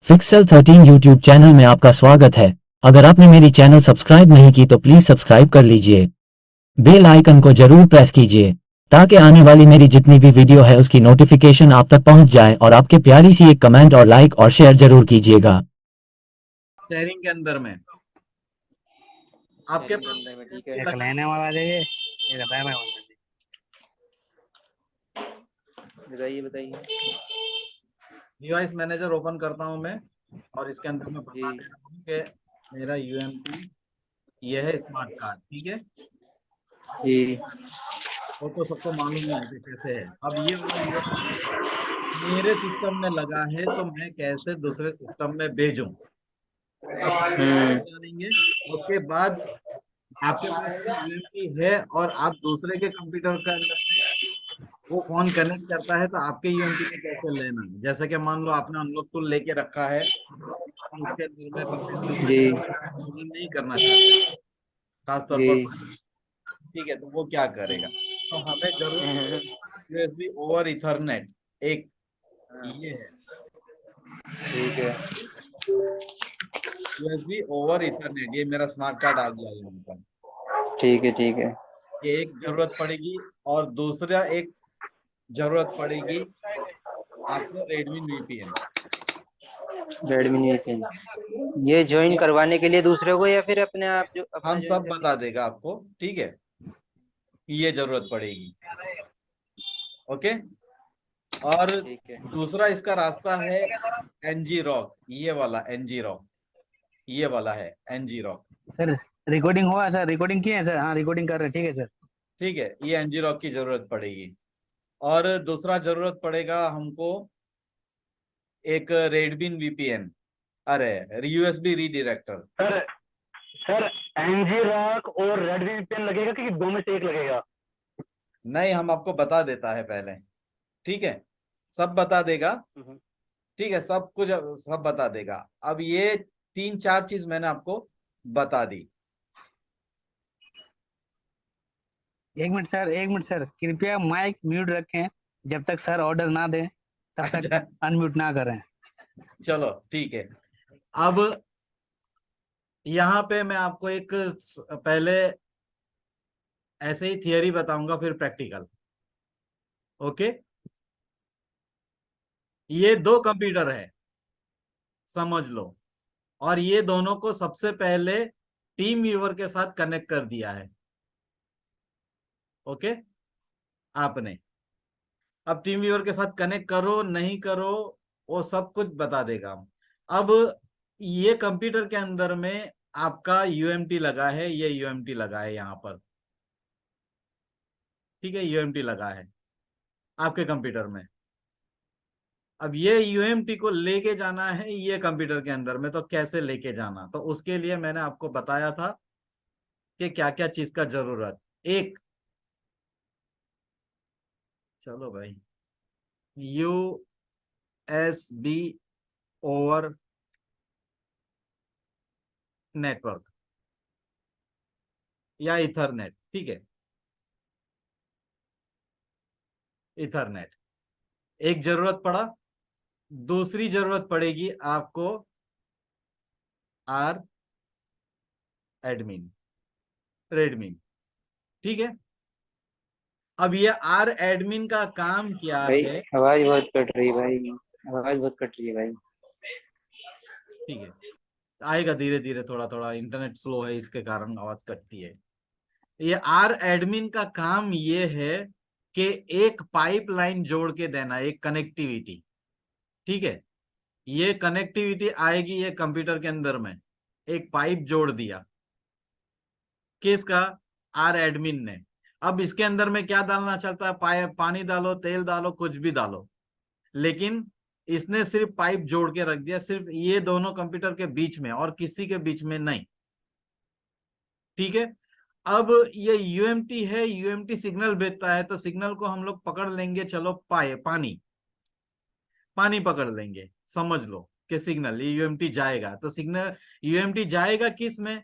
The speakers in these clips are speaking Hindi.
पिक्सल 13 यूट्यूब चैनल में आपका स्वागत है। अगर आपने मेरी चैनल सब्सक्राइब नहीं की तो प्लीज सब्सक्राइब कर लीजिए। बेल आइकन को जरूर प्रेस कीजिए ताकि आने वाली मेरी जितनी भी वीडियो है उसकी नोटिफिकेशन आप तक पहुंच जाए और आपके प्यारी सी एक कमेंट और लाइक और शेयर जरूर कीजिएगा। शेयरिंग के अंदर में आपके पास ठीक है। लगा है। वाला चाहिए ये बताया मैं बताइए बताइए। डिवाइस मैनेजर ओपन करता हूं मैं और इसके अंदर मैं जी बता दे रहा हूँ कि मेरा यूएमपी ये है स्मार्ट कार्ड। ठीक है, जी वो तो सबको मालूम ही है कि कैसे है। अब ये वाला यूएमपी मेरे सिस्टम में लगा है तो मैं कैसे दूसरे सिस्टम में भेजूं, सबसे पहले हम्म जानेंगे। उसके बाद आपके पास में यूएमपी है और आप दूसरे के कंप्यूटर के अंदर में वो फोन कनेक्ट करता है तो आपके यूएमपी में कैसे लेना है। जैसे कि मान लो आपने अनलॉक टूल लेके रखा है, उसके अंदर में कंप्यूटर से जी लॉगिन नहीं करना चाहते, खासतौर जी पर। ठीक है, तो वो क्या करेगा, तो हमें जरूरत हम्म, यूएसबी ओवर इथरनेट एक ये है, ठीक है यूएसबी ओवर इथरनेट। ये मेरा स्मार्ट कार्ड आ गया यहाँ पर। ठीक है ये एक जरूरत पड़ेगी और दूसरा एक जरूरत पड़ेगी आपको रेडमी वीपीएन। रेडमी नहीं ये ज्वाइन ये करवाने के लिए दूसरे को या फिर अपने आप जो अपना हम ज्वाइन सब करके। बता देगा आपको। ठीक है, ये जरूरत पड़ेगी। ओके, और ठीक है दूसरा इसका रास्ता है एनजी रॉक, ये वाला एनजी रॉक, ये वाला है एनजी रॉक। सर रिकॉर्डिंग हुआ सर रिकॉर्डिंग किए हैं सर हाँ रिकॉर्डिंग कर रहे हैं ठीक है सर। ठीक है, ये एनजी रॉक की जरूरत पड़ेगी। और दूसरा जरूरत पड़ेगा हमको एक रेडबिन वीपीएन, अरे USB redirector. Sir sir ngrok और रेडमी पेन लगेगा कि दो में से एक लगेगा। नहीं, हम आपको बता देता है पहले। ठीक है, सब बता देगा। ठीक है, सब कुछ सब बता देगा। अब ये तीन चार चीज मैंने आपको बता दी। एक मिनट सर कृपया माइक म्यूट रखें जब तक सर ऑर्डर ना दें तब तक अच्छा, अनम्यूट ना करें। चलो ठीक है। अब यहाँ पे मैं आपको एक पहले ऐसे ही थियरी बताऊंगा फिर प्रैक्टिकल। ओके, ये दो कंप्यूटर है, समझ लो। और ये दोनों को सबसे पहले टीम व्यूअर के साथ कनेक्ट कर दिया है। ओके, आपने अब टीम व्यूअर के साथ कनेक्ट करो नहीं करो वो सब कुछ बता देगा। अब ये कंप्यूटर के अंदर में आपका यूएमटी लगा है, ये यूएमटी लगा है यहाँ पर। ठीक है, यूएमटी लगा है आपके कंप्यूटर में। अब ये यूएमटी को लेके जाना है ये कंप्यूटर के अंदर में, तो कैसे लेके जाना, तो उसके लिए मैंने आपको बताया था कि क्या क्या चीज का जरूरत। एक, चलो भाई, यूएसबी ओवर नेटवर्क या इथरनेट। ठीक है, इथरनेट एक जरूरत पड़ा। दूसरी जरूरत पड़ेगी आपको आर एडमिन, रेडमिन। ठीक है, अब ये आर एडमिन का काम क्या भाई है। आवाज बहुत कट रही है भाई आवाज बहुत कट रही है भाई। ठीक है, आएगा धीरे धीरे, थोड़ा थोड़ा इंटरनेट स्लो है इसके कारण आवाज कटती है। ये आर एडमिन का काम ये है कि एक पाइपलाइन जोड़ के देना, एक कनेक्टिविटी। ठीक है, ये कनेक्टिविटी आएगी ये कंप्यूटर के अंदर में, एक पाइप जोड़ दिया किसका, आर एडमिन ने। अब इसके अंदर में क्या डालना चाहता है, पानी डालो, तेल डालो, कुछ भी डालो, लेकिन इसने सिर्फ पाइप जोड़ के रख दिया, सिर्फ ये दोनों कंप्यूटर के बीच में और किसी के बीच में नहीं। ठीक है, अब ये यूएमटी है, यूएमटी सिग्नल भेजता है तो सिग्नल को हम लोग पकड़ लेंगे। चलो पानी पानी पकड़ लेंगे, समझ लो कि सिग्नल ये यूएमटी जाएगा, तो सिग्नल यूएमटी जाएगा किस में,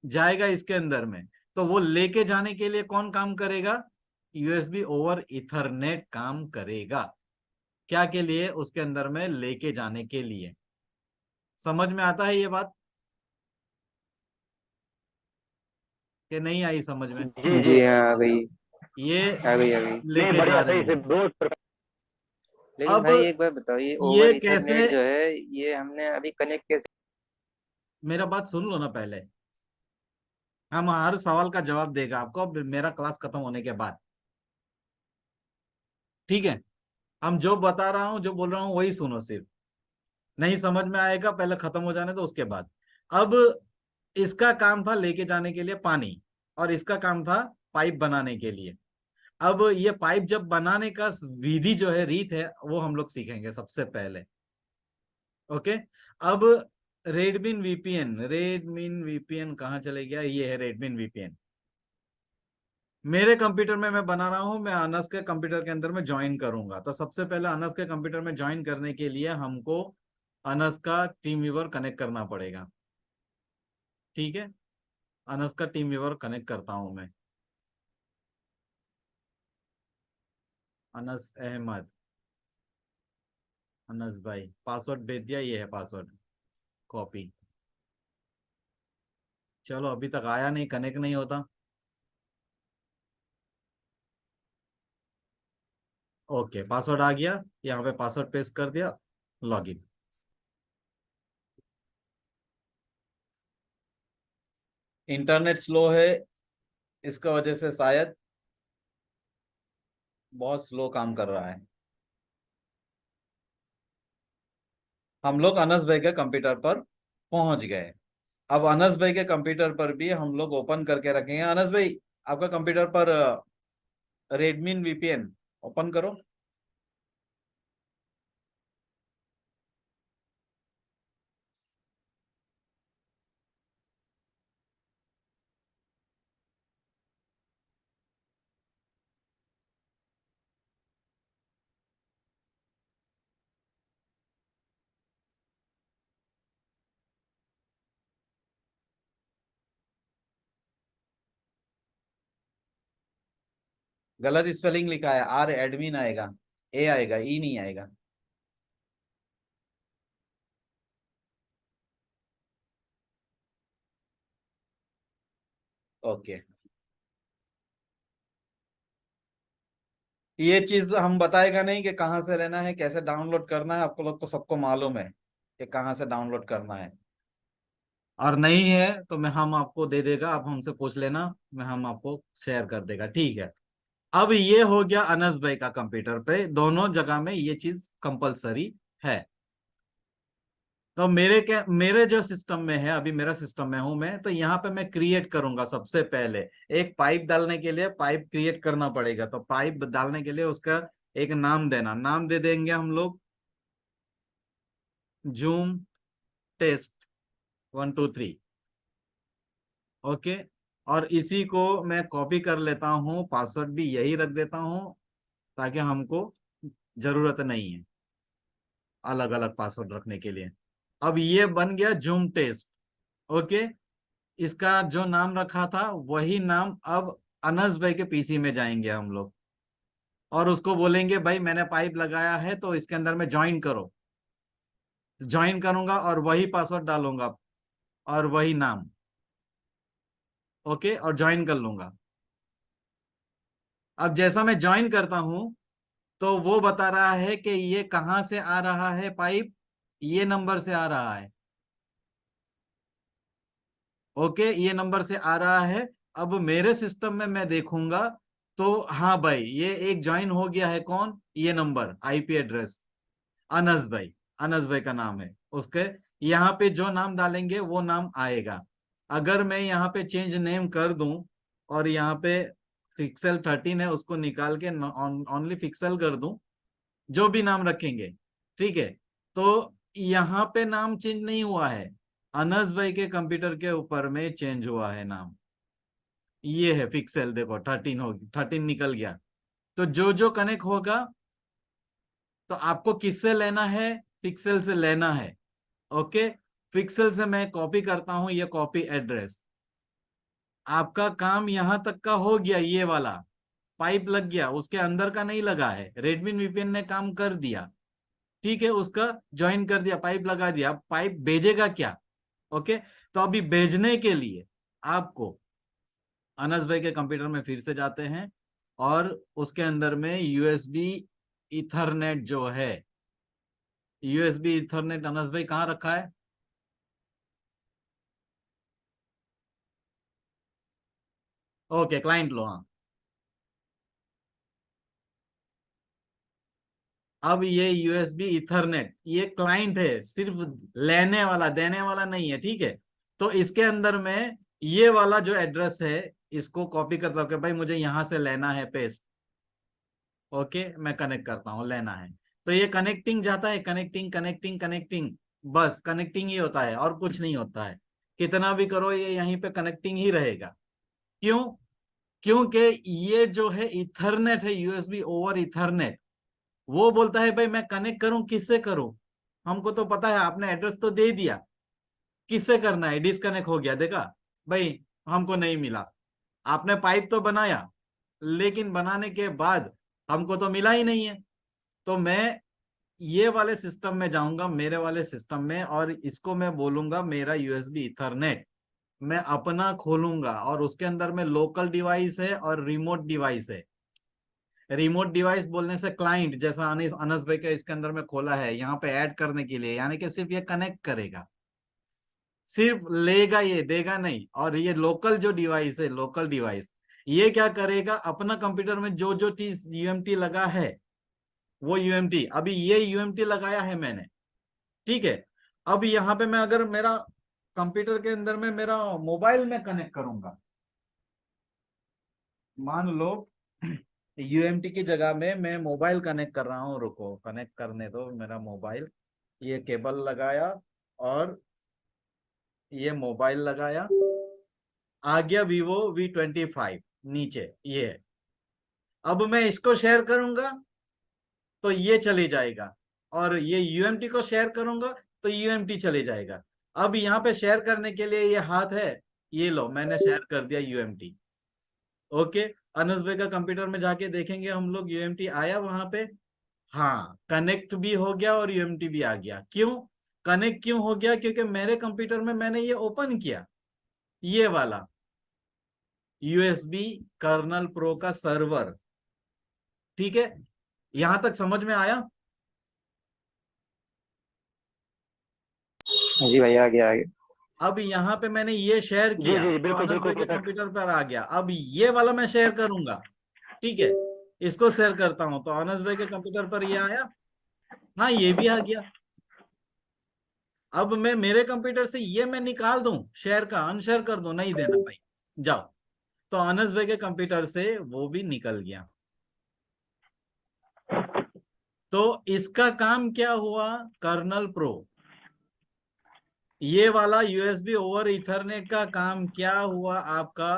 जाएगा इसके अंदर में। तो वो लेके जाने के लिए कौन काम करेगा, यूएसबी ओवर इथरनेट काम करेगा। क्या के लिए, उसके अंदर में लेके जाने के लिए। समझ में आता है ये बात कि नहीं आई समझ में? जी जी। जी हाँ, आ गई। ये आ गई, आ गई। नहीं, लेके जा बढ़िया, रही सही से है। बहुत। लेकिन अब भाई एक बार बताओ, ये ये ओवर कैसे, इथरनेट जो है, ये हमने अभी कनेक्ट कैसे? मेरा बात सुन लो ना पहले, हम हर सवाल का जवाब देगा आपको अब मेरा क्लास खत्म होने के बाद, ठीक है? हम जो बता रहा हूँ जो बोल रहा हूँ वही सुनो सिर्फ, नहीं समझ में आएगा पहले खत्म हो जाने दो उसके बाद। अब इसका काम था लेके जाने के लिए पानी, और इसका काम था पाइप बनाने के लिए। अब ये पाइप जब बनाने का विधि जो है, रीत है, वो हम लोग सीखेंगे सबसे पहले। ओके। अब रेडमिन वीपीएन कहाँ चले गया? ये है रेडमिन वीपीएन। मेरे कंप्यूटर में मैं बना रहा हूं, मैं अनस के कंप्यूटर के अंदर में ज्वाइन करूंगा। तो सबसे पहले अनस के कंप्यूटर में ज्वाइन करने के लिए हमको अनस का टीम व्यूअर कनेक्ट करना पड़ेगा, ठीक है? अनस का टीम व्यूअर कनेक्ट करता हूं मैं। अनस अहमद, अनस भाई, पासवर्ड भेज दिया, ये है पासवर्ड, कॉपी। चलो अभी तक आया नहीं, कनेक्ट नहीं होता। ओके, पासवर्ड आ गया, यहाँ पे पासवर्ड पेस्ट कर दिया, लॉगिन। इंटरनेट स्लो है, इसका वजह से शायद बहुत स्लो काम कर रहा है। हम लोग अनस भाई के कंप्यूटर पर पहुंच गए। अब अनस भाई के कंप्यूटर पर भी हम लोग ओपन करके रखेंगे। अनस भाई, आपका कंप्यूटर पर रेडमिन वीपीएन ओपन करो। गलत स्पेलिंग लिखा है, आर एडमिन आएगा, ए आएगा, ई नहीं आएगा। ओके, ये चीज हम बताएगा नहीं कि कहाँ से लेना है, कैसे डाउनलोड करना है, आपको लोग को सबको मालूम है कि कहाँ से डाउनलोड करना है। और नहीं है तो मैं हम आपको दे देगा, आप हमसे पूछ लेना, मैं हम आपको शेयर कर देगा, ठीक है? अब ये हो गया अनस भाई का कंप्यूटर पे, दोनों जगह में ये चीज कंपलसरी है। तो मेरे जो सिस्टम में है, अभी मेरा सिस्टम में हूं मैं, तो यहाँ पे मैं क्रिएट करूंगा सबसे पहले। एक पाइप डालने के लिए पाइप क्रिएट करना पड़ेगा, तो पाइप डालने के लिए उसका एक नाम देना, नाम दे देंगे हम लोग जूम टेस्ट 1 2 3। ओके। और इसी को मैं कॉपी कर लेता हूँ, पासवर्ड भी यही रख देता हूँ, ताकि हमको जरूरत नहीं है अलग अलग पासवर्ड रखने के लिए। अब ये बन गया जूम टेस्ट। ओके। इसका जो नाम रखा था वही नाम अब अनस भाई के पीसी में जाएंगे हम लोग, और उसको बोलेंगे भाई मैंने पाइप लगाया है तो इसके अंदर में ज्वाइन करो। ज्वाइन करूंगा और वही पासवर्ड डालूंगा और वही नाम। ओके, और ज्वाइन कर लूंगा। अब जैसा मैं ज्वाइन करता हूं तो वो बता रहा है कि ये कहां से आ रहा है पाइप, ये नंबर से आ रहा है। ओके, ये नंबर से आ रहा है। अब मेरे सिस्टम में मैं देखूंगा तो हाँ भाई, ये एक ज्वाइन हो गया है, कौन? ये नंबर, आईपी एड्रेस, अनस भाई, अनस भाई का नाम है उसके। यहाँ पे जो नाम डालेंगे वो नाम आएगा। अगर मैं यहाँ पे चेंज नेम कर दूं और यहाँ पे पिक्सल 13 है उसको निकाल के ओनली पिक्सल कर दूं, जो भी नाम रखेंगे, ठीक है? तो यहाँ पे नाम चेंज नहीं हुआ है, अनस भाई के कंप्यूटर के ऊपर में चेंज हुआ है नाम। ये है पिक्सल, देखो 13 हो, 13 निकल गया। तो जो जो कनेक्ट होगा, तो आपको किससे लेना है? पिक्सल से लेना है। ओके। पिक्सल से मैं कॉपी करता हूं, ये कॉपी एड्रेस। आपका काम यहां तक का हो गया, ये वाला पाइप लग गया, उसके अंदर का नहीं लगा है, रेडमी वीपीएन ने काम कर दिया। ठीक है, उसका ज्वाइन कर दिया, पाइप लगा दिया। अब पाइप भेजेगा क्या? ओके, तो अभी भेजने के लिए आपको अनस भाई के कंप्यूटर में फिर से जाते हैं और उसके अंदर में यूएसबी इथरनेट जो है, यूएसबी इथरनेट अनस भाई कहाँ रखा है? ओके, क्लाइंट लो, हाँ। अब ये यूएसबी इथरनेट ये क्लाइंट है, सिर्फ लेने वाला, देने वाला नहीं है, ठीक है। तो इसके अंदर में ये वाला जो एड्रेस है, इसको कॉपी करता हूं कि भाई मुझे यहां से लेना है पेस्ट। ओके, मैं कनेक्ट करता हूं, लेना है। तो ये कनेक्टिंग जाता है, कनेक्टिंग कनेक्टिंग कनेक्टिंग, बस कनेक्टिंग ही होता है और कुछ नहीं होता है। कितना भी करो ये यहीं पे कनेक्टिंग ही रहेगा। क्यों? क्योंकि ये जो है इथरनेट है, यूएसबी ओवर इथरनेट, वो बोलता है भाई मैं कनेक्ट करूं, किससे करूं? हमको तो पता है, आपने एड्रेस तो दे दिया, किससे करना है? डिस्कनेक्ट हो गया, देखा भाई, हमको नहीं मिला। आपने पाइप तो बनाया, लेकिन बनाने के बाद हमको तो मिला ही नहीं है। तो मैं ये वाले सिस्टम में जाऊंगा, मेरे वाले सिस्टम में, और इसको मैं बोलूंगा मेरा यूएसबी इथरनेट। मैं अपना खोलूंगा और उसके अंदर में लोकल डिवाइस है और रिमोट डिवाइस है। रिमोट डिवाइस बोलने से क्लाइंट, जैसा अनस भाई का इसके अंदर में खोला है यहाँ पे ऐड करने के लिए, यानी कि सिर्फ ये कनेक्ट करेगा, सिर्फ लेगा, ये देगा नहीं। और ये लोकल जो डिवाइस है, लोकल डिवाइस, ये क्या करेगा? अपना कंप्यूटर में जो जो चीज यूएमटी लगा है, वो यूएमटी, अभी ये यूएमटी लगाया है मैंने, ठीक है। अब यहाँ पे मैं अगर मेरा कंप्यूटर के अंदर में मेरा मोबाइल में कनेक्ट करूंगा, मान लो यूएमटी की जगह में मैं मोबाइल कनेक्ट कर रहा हूँ, रुको कनेक्ट करने दो मेरा मोबाइल। ये केबल लगाया और ये मोबाइल लगाया, आ गया Vivo V25 नीचे, ये है। अब मैं इसको शेयर करूंगा तो ये चले जाएगा, और ये यूएमटी को शेयर करूंगा तो यूएमटी चले जाएगा। अब यहाँ पे शेयर करने के लिए ये हाथ है, ये लो मैंने शेयर कर दिया यूएमटी। ओके, अनस भाई का कंप्यूटर में जाके देखेंगे हम लोग, यूएमटी आया वहां पे, हाँ कनेक्ट भी हो गया और यूएमटी भी आ गया। क्यों कनेक्ट क्यों हो गया? क्योंकि मेरे कंप्यूटर में मैंने ये ओपन किया, ये वाला यूएसबी कर्नल प्रो का सर्वर, ठीक है। यहां तक समझ में आया? जी भैया, आगे आगे। अब यहाँ पे मैंने ये शेयर जी किया जी तो बिल्कुल अनस बिल्कुल भाई के परफेक्ट। कंप्यूटर पर आ गया। अब ये वाला मैं शेयर करूंगा, ठीक है, इसको शेयर करता हूं तो अनस भाई के कंप्यूटर पर ये आया, हाँ ये भी आ गया। अब मैं मेरे कंप्यूटर से ये मैं निकाल दूं, शेयर का अनशेयर कर दूं, नहीं देना भाई, जाओ। तो अनस भाई के कंप्यूटर से वो भी निकल गया। तो इसका काम क्या हुआ? कर्नल प्रो, ये वाला यूएसबी ओवर इथरनेट का काम क्या हुआ आपका?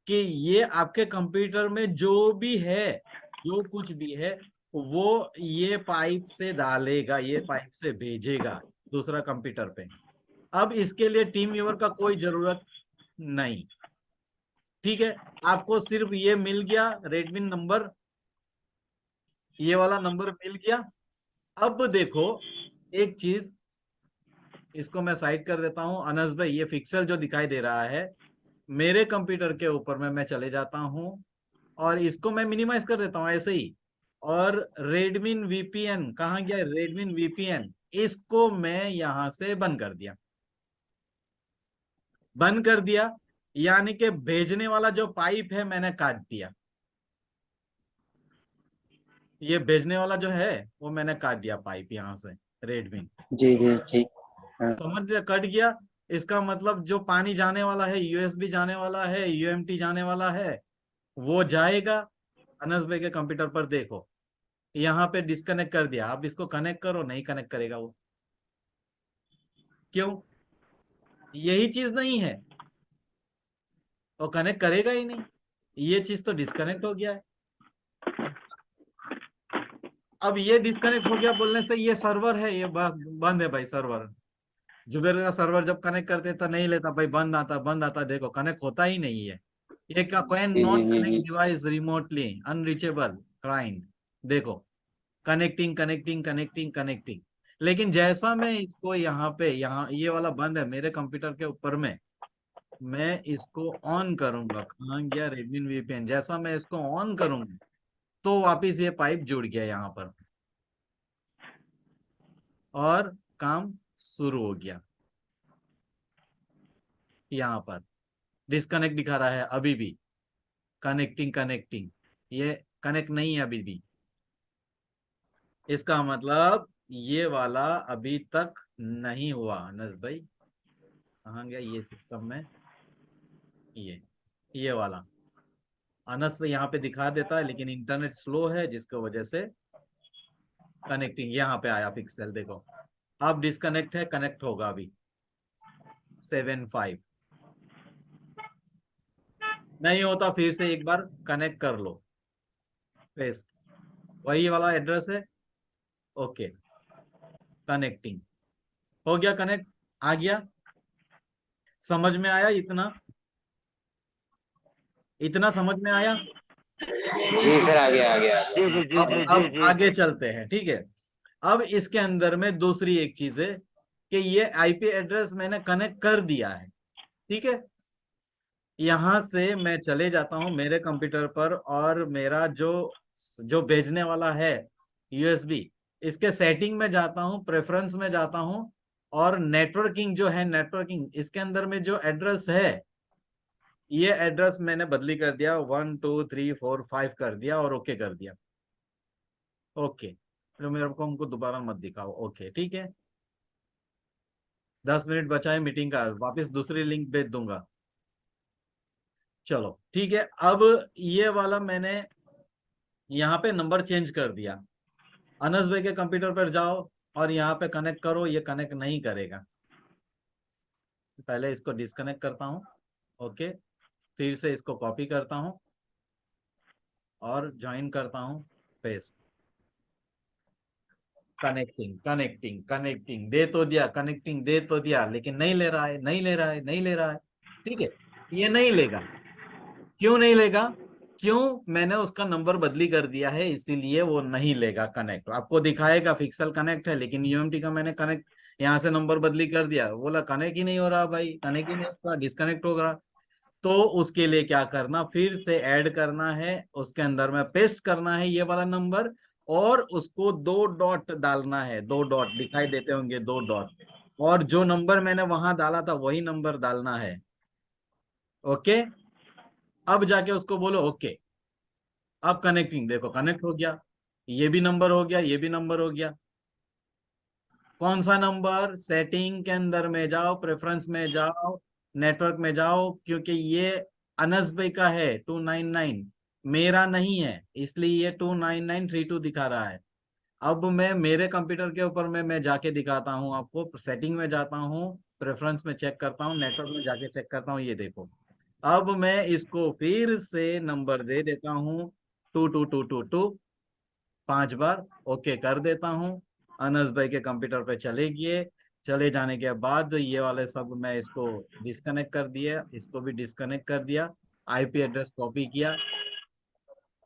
कि ये आपके कंप्यूटर में जो भी है, जो कुछ भी है, वो ये पाइप से डालेगा, ये पाइप से भेजेगा दूसरा कंप्यूटर पे। अब इसके लिए टीम व्यूअर का कोई जरूरत नहीं, ठीक है। आपको सिर्फ ये मिल गया रेडमी नंबर, ये वाला नंबर मिल गया। अब देखो एक चीज, इसको मैं साइड कर देता हूं। अनस भाई ये पिक्सल जो दिखाई दे रहा है, मेरे कंप्यूटर के ऊपर में मैं चले जाता हूं और इसको मैं मिनिमाइज कर देता हूं ऐसे ही। और रेडमिन वीपीएन कहाँ गया? रेडमिन वीपीएन, इसको मैं यहां से बंद कर दिया, बंद कर दिया, यानी कि भेजने वाला जो पाइप है मैंने काट दिया। ये भेजने वाला जो है वो मैंने काट दिया पाइप यहां से, रेडमिन, जी जी ठीक। हाँ। समझ लिया, कट गया। इसका मतलब जो पानी जाने वाला है, यूएसबी जाने वाला है, यूएमटी जाने वाला है, वो जाएगा। अनस भाई के कंप्यूटर पर देखो, यहाँ पे डिस्कनेक्ट कर दिया, अब इसको कनेक्ट करो, नहीं कनेक्ट करेगा वो। क्यों? यही चीज नहीं है, वो कनेक्ट करेगा ही नहीं, ये चीज तो डिस्कनेक्ट हो गया है। अब ये डिस्कनेक्ट हो गया बोलने से ये सर्वर है, ये बंद है भाई सर्वर। जुबेर का सर्वर जब कनेक्ट करते तो नहीं लेता भाई, बंद आता बंद आता, देखो कनेक्ट होता ही नहीं है। ये क्या, कैन जी जी नॉट जी कनेक्ट जी। डिवाइस रिमोटली, अनरीचेबल क्लाइंट, देखो कनेक्टिंग कनेक्टिंग कनेक्टिंग कनेक्टिंग। लेकिन जैसा मैं इसको यहाँ पे, यहाँ ये वाला बंद है मेरे कंप्यूटर के ऊपर में, मैं इसको ऑन करूंगा, कहाँ गया रेडमी वीपीएन, जैसा मैं इसको ऑन करूंगा तो वापिस ये पाइप जुड़ गया यहाँ पर और काम शुरू हो गया। यहाँ पर डिस्कनेक्ट दिखा रहा है अभी भी, कनेक्टिंग कनेक्टिंग, ये कनेक्ट नहीं है अभी भी। इसका मतलब ये वाला अभी तक नहीं हुआ। अनस भाई कहाँ गया ये सिस्टम में, ये वाला अनस यहाँ पे दिखा देता है, लेकिन इंटरनेट स्लो है जिसकी वजह से कनेक्टिंग यहाँ पे आया पिक्सल, देखो अब डिस्कनेक्ट है, कनेक्ट होगा अभी 7.5 नहीं होता, फिर से एक बार कनेक्ट कर लो, पेस्ट वही वाला एड्रेस है। ओके कनेक्टिंग हो गया, कनेक्ट आ गया। समझ में आया इतना, इतना समझ में आया। जी सर, आगे आगे आगे। जी जी जी अब जी अब जी जी आगे चलते हैं, ठीक है। अब इसके अंदर में दूसरी एक चीज है कि ये आईपी एड्रेस मैंने कनेक्ट कर दिया है, ठीक है। यहां से मैं चले जाता हूं मेरे कंप्यूटर पर और मेरा जो जो भेजने वाला है यूएसबी, इसके सेटिंग में जाता हूं, प्रेफरेंस में जाता हूं, और नेटवर्किंग जो है, नेटवर्किंग इसके अंदर में जो एड्रेस है, ये एड्रेस मैंने बदली कर दिया, 1 2 3 4 5 कर दिया और ओके कर दिया। ओके तो मेरे को हमको दोबारा मत दिखाओ, ओके ठीक है। 10 मिनट बचा है मीटिंग का, वापस दूसरी लिंक भेज दूंगा। चलो ठीक है, अब ये वाला मैंने यहाँ पे नंबर चेंज कर दिया। अनस भाई के कंप्यूटर पर जाओ और यहाँ पे कनेक्ट करो, ये कनेक्ट नहीं करेगा। पहले इसको डिस्कनेक्ट करता हूँ, ओके, फिर से इसको कॉपी करता हूँ और ज्वाइन करता हूँ, पेस्ट, कनेक्टिंग कनेक्टिंग कनेक्टिंग दे तो दिया, कनेक्टिंग दे तो दिया, लेकिन नहीं ले रहा है, नहीं ले रहा है, नहीं ले रहा है। ठीक है, ये नहीं लेगा, क्यों नहीं लेगा? क्यों? मैंने उसका नंबर बदली कर दिया है, इसीलिए वो नहीं लेगा कनेक्ट। आपको दिखाएगा पिक्सल कनेक्ट है, लेकिन यूएमटी का मैंने कनेक्ट यहाँ से नंबर बदली कर दिया, बोला कनेक्ट ही नहीं हो रहा भाई, कनेक्ट ही नहीं हो रहा, डिस्कनेक्ट हो रहा। तो उसके लिए क्या करना, फिर से ऐड करना है, उसके अंदर में पेस्ट करना है ये वाला नंबर, और उसको 2 डॉट डालना है, 2 डॉट दिखाई देते होंगे, 2 डॉट, और जो नंबर मैंने वहां डाला था वही नंबर डालना है। ओके, अब जाके उसको बोलो ओके। अब कनेक्टिंग देखो कनेक्ट हो गया, ये भी नंबर हो गया, ये भी नंबर हो गया। कौन सा नंबर? सेटिंग के अंदर में जाओ, प्रेफरेंस में जाओ, नेटवर्क में जाओ, क्योंकि ये अनस भाई का है 299, मेरा नहीं है, इसलिए ये 29932 दिखा रहा है। अब मैं मेरे कंप्यूटर के ऊपर में मैं जाके दिखाता हूँ आपको, सेटिंग में जाता हूँ, प्रेफरेंस में चेक करता हूँ, नेटवर्क में जाके चेक करता हूँ, ये देखो। अब मैं इसको फिर से नंबर दे देता हूँ 2222, 5 बार ओके कर देता हूँ। अनस भाई के कंप्यूटर पे चले गए, चले जाने के बाद ये वाले सब मैं इसको डिस्कनेक्ट कर दिया, इसको भी डिस्कनेक्ट कर दिया, आईपी एड्रेस कॉपी किया,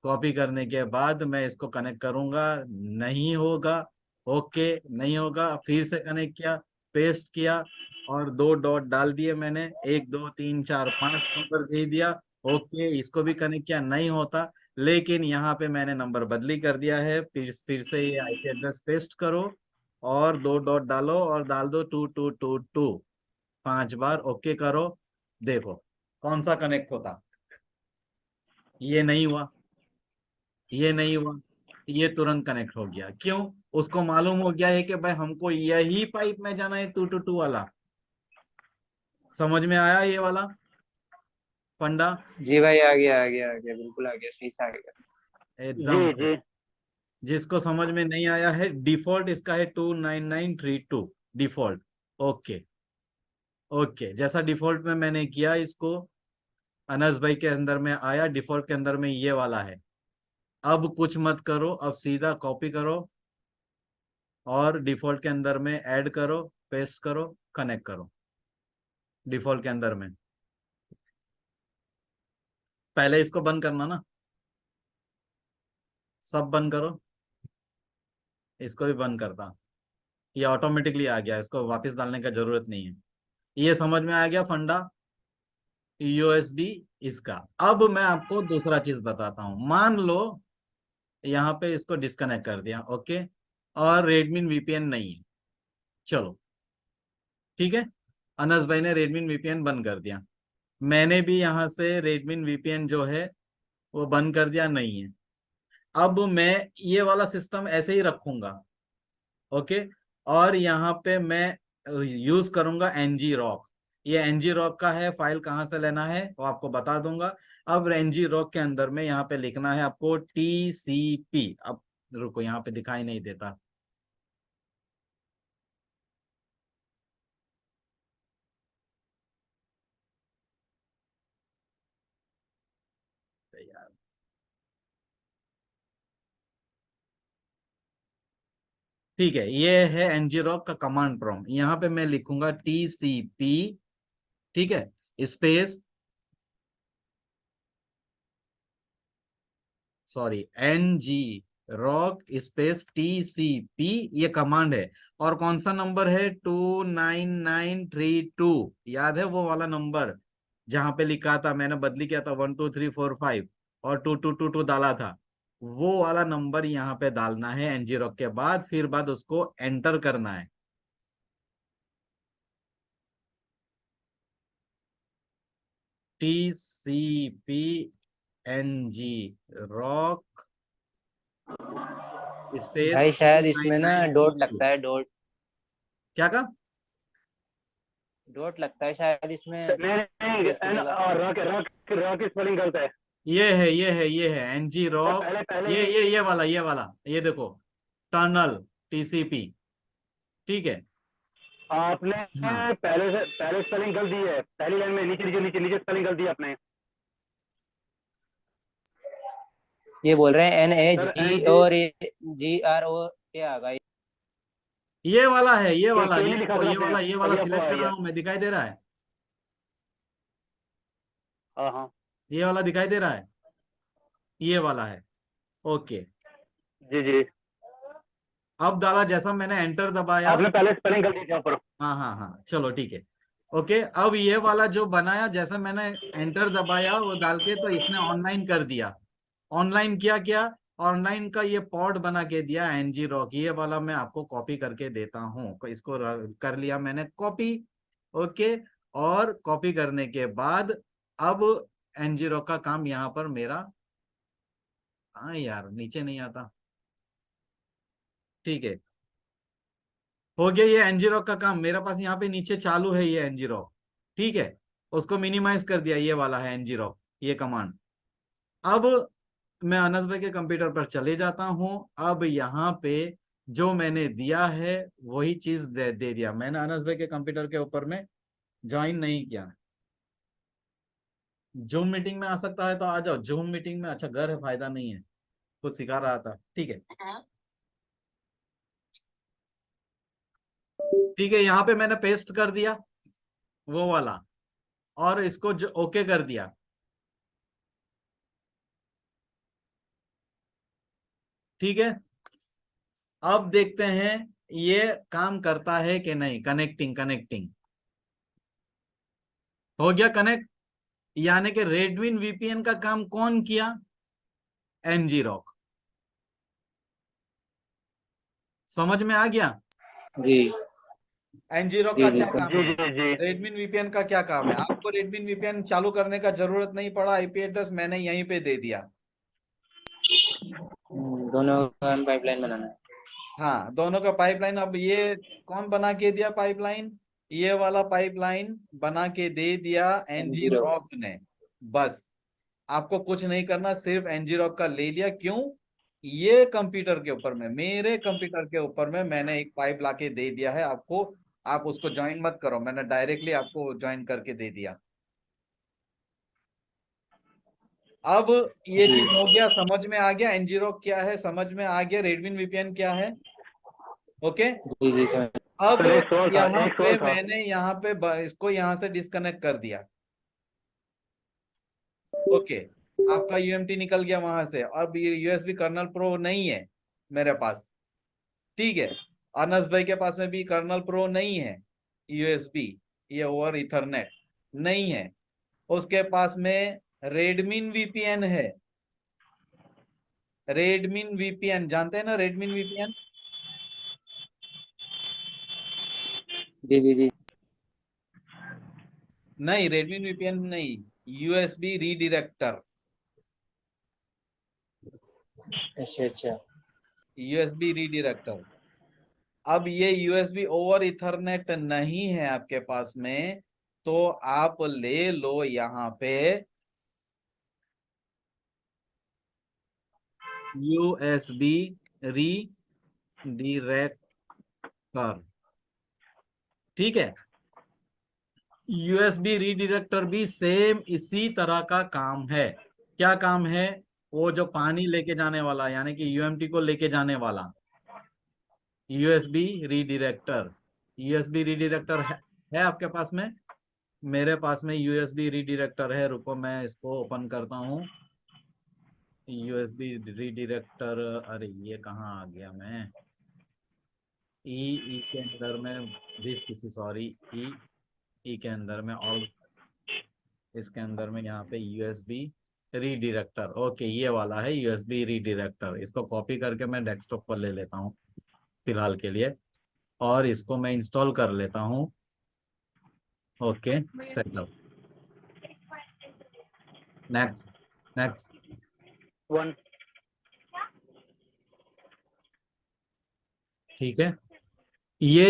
कॉपी करने के बाद मैं इसको कनेक्ट करूंगा, नहीं होगा, ओके नहीं होगा, फिर से कनेक्ट किया, पेस्ट किया, और 2 डॉट डाल दिए मैंने, 1 2 3 4 5 नंबर दे दिया, ओके इसको भी कनेक्ट किया, नहीं होता। लेकिन यहाँ पे मैंने नंबर बदली कर दिया है, फिर से ये आईपी एड्रेस पेस्ट करो और 2 डॉट डालो और डाल दो 2222, 5 बार ओके करो, देखो कौन सा कनेक्ट होता। ये नहीं हुआ, ये नहीं हुआ, ये तुरंत कनेक्ट हो गया। क्यों? उसको मालूम हो गया है कि भाई हमको यही पाइप में जाना है, 2 2 2 वाला। समझ में आया ये वाला फंडा? जी भाई, आ गया आ गया आ गया, बिल्कुल आ गया, सही से आ गया। जी एकदम से। जी जिसको समझ में नहीं आया है, डिफॉल्ट इसका है 29932 डिफॉल्ट। ओके, ओके जैसा डिफॉल्ट में मैंने किया इसको, अनस भाई के अंदर में आया, डिफॉल्ट के अंदर में ये वाला है। अब कुछ मत करो, अब सीधा कॉपी करो और डिफॉल्ट के अंदर में ऐड करो, पेस्ट करो, कनेक्ट करो डिफॉल्ट के अंदर में। पहले इसको बंद करना ना, सब बंद करो, इसको भी बंद करता, ये ऑटोमेटिकली आ गया, इसको वापस डालने का जरूरत नहीं है। ये समझ में आ गया फंडा यूएसबी इसका। अब मैं आपको दूसरा चीज बताता हूं। मान लो यहाँ पे इसको डिस्कनेक्ट कर दिया, ओके, और रेडमी वीपीएन नहीं है, चलो ठीक है, अनस भाई ने रेडमी वीपीएन बंद कर दिया, मैंने भी यहाँ से रेडमी वीपीएन जो है वो बंद कर दिया, नहीं है। अब मैं ये वाला सिस्टम ऐसे ही रखूंगा, ओके, और यहाँ पे मैं यूज करूंगा एनजी रॉक। ये एनजी रॉक का है, फाइल कहाँ से लेना है वो आपको बता दूंगा। अब एनजी रॉक के अंदर में यहाँ पे लिखना है आपको टीसीपी। अब रुको, यहाँ पे दिखाई नहीं देता, यार ठीक है, ये है एनजी रॉक का कमांड प्रॉम्प्ट। यहाँ पे मैं लिखूंगा टीसीपी, ठीक है, space, sorry, ngrok space TCP, ये कमांड है। और कौन सा नंबर है? 29932, याद है वो वाला नंबर जहां पे लिखा था, मैंने बदली किया था 12345 और 2222 डाला था, वो वाला नंबर यहाँ पे डालना है एनजी रॉक के बाद, फिर बाद उसको एंटर करना है। टीसीपी एनजी रॉक स्पेस भाई टू शायद इसमें नाइन ना नाइन टू डॉट टू लगता है, डॉट। क्या का? डॉट लगता है शायद इसमें, नहीं, स्पेस की एन जगह। रॉक रॉक रॉक स्पेलिंग गलत है। ये है एनजी सर रॉक। पहले पहले ये वाला ये देखो, टनल टीसीपी, ठीक है। आपने हाँ, पहले स्पेलिंग गलत दी है, पहली लाइन में नीचे नीचे नीचे नीचे स्पेलिंग गलत दी है आपने। ये बोल रहे हैं सर NAG एनजी और ये GRO के आ गई। ये वाला है, ये के वाला, के ये नहीं लिखा देखो, सर ये आपने, वाला, ये वाला तभी आपको सिलेक्ट आ कर रहा गया। हूं मैं, दिखाई दे रहा है? हाँ हाँ। ये वाला दिखाई दे रहा है, ये वाला है, ओके। जी जी। अब डाला, जैसा मैंने एंटर दबाया, आपने पहले स्पेलिंग गलत दी थी ऊपर। हाँ हाँ हाँ, चलो ठीक है, ओके। अब ये वाला जो बनाया, जैसा मैंने एंटर दबाया वो डाल के, तो इसने ऑनलाइन कर दिया। ऑनलाइन किया क्या? ऑनलाइन का ये पॉड बना के दिया एनजी रॉक। ये वाला मैं आपको कॉपी करके देता हूँ, इसको कर लिया मैंने कॉपी, ओके। और कॉपी करने के बाद अब एनजी रॉक का काम यहाँ पर मेरा, हाँ यार नीचे नहीं आता, ठीक है, हो गया। ये एनजी रॉक का काम मेरे पास यहाँ पे नीचे चालू है, ये एनजी रॉक, ठीक है। उसको मिनिमाइज कर दिया, ये वाला है एनजी रॉक, ये कमांड। अब मैं अनस भाई के कंप्यूटर पर चले जाता हूं। अब यहाँ पे जो मैंने दिया है वही चीज दे दिया मैंने। अनस भाई के कंप्यूटर के ऊपर में ज्वाइन नहीं किया। जूम मीटिंग में आ सकता है तो आ जाओ जूम मीटिंग में, अच्छा घर है, फायदा नहीं है, कुछ सिखा रहा था, ठीक है। ठीक है, यहाँ पे मैंने पेस्ट कर दिया वो वाला, और इसको जो ओके कर दिया, ठीक है। अब देखते हैं ये काम करता है कि नहीं। कनेक्टिंग कनेक्टिंग हो गया कनेक्ट, यानी कि रेडविन वीपीएन का काम कौन किया? Ngrok. समझ में आ गया? जी एनजी रॉक जी का जी क्या सर। काम जी है? जी जी। रेडमिन वीपीएन का क्या काम है? आपको रेडमिन वीपीएन चालू करने का जरूरत नहीं पड़ा, आईपी एड्रेस मैंने यहीं पे दे दिया। दोनों का पाइपलाइन बनाना है। हाँ, दोनों का पाइपलाइन। अब ये कौन बना के दिया पाइपलाइन? ये वाला पाइपलाइन बना के दे दिया एनजी N0। रॉक ने। बस आपको कुछ नहीं करना, सिर्फ एनजी रॉक का ले लिया। क्यों? ये कंप्यूटर के ऊपर में, मेरे कंप्यूटर के ऊपर में मैंने एक पाइप लाके दे दिया है आपको। आप उसको ज्वाइन मत करो, मैंने डायरेक्टली आपको ज्वाइन करके दे दिया। अब ये जी चीज हो गया, समझ में आ गया एनजी रॉक क्या है, समझ में आ गया रेडविन वीपीएन क्या है, ओके। जी जी सर। अब सर एक सवाल था, यहाँ एक पे सवाल था। मैंने यहाँ पे इसको यहाँ से डिस्कनेक्ट कर दिया, ओके। आपका यूएमटी निकल गया वहां से। अब ये यूएसबी कर्नल प्रो नहीं है मेरे पास, ठीक है। अनस भाई के पास में भी कर्नल प्रो नहीं है, यूएसबी, ये ओवर इथरनेट नहीं है। उसके पास में रेडमिन वीपीएन है। रेडमिन वीपीएन जानते हैं ना, रेडमिन वीपीएन? जी जी जी। नहीं, रेडमिन वीपीएन नहीं, यूएसबी रीडायरेक्टर। अच्छा अच्छा। USB redirector. अब ये यूएसबी ओवर इथरनेट नहीं है आपके पास में, तो आप ले लो यहाँ पे यूएसबी रीडायरेक्टर। ठीक है। यूएसबी रीडायरेक्टर भी सेम इसी तरह का काम है। क्या काम है? वो जो पानी लेके जाने वाला, यानी कि यूएमटी को लेके जाने वाला यूएसबी रीडायरेक्टर। यूएसबी रीडायरेक्टर है आपके पास में? मेरे पास में यूएसबी रीडायरेक्टर है, रुको मैं इसको ओपन करता हूँ। यूएसबी रीडायरेक्टर, अरे ये कहाँ आ गया मैं? ई के अंदर में, दिस पीसी, सॉरी, ई के अंदर में ऑल, इसके अंदर में यहाँ पे यूएसबी रीडायरेक्टर, ओके ये वाला है यूएसबी रीडायरेक्टर। इसको कॉपी करके मैं डेस्कटॉप पर ले लेता हूँ फिलहाल के लिए, और इसको मैं इंस्टॉल कर लेता हूँ। Okay, setup, next, next. 1। ठीक है। ये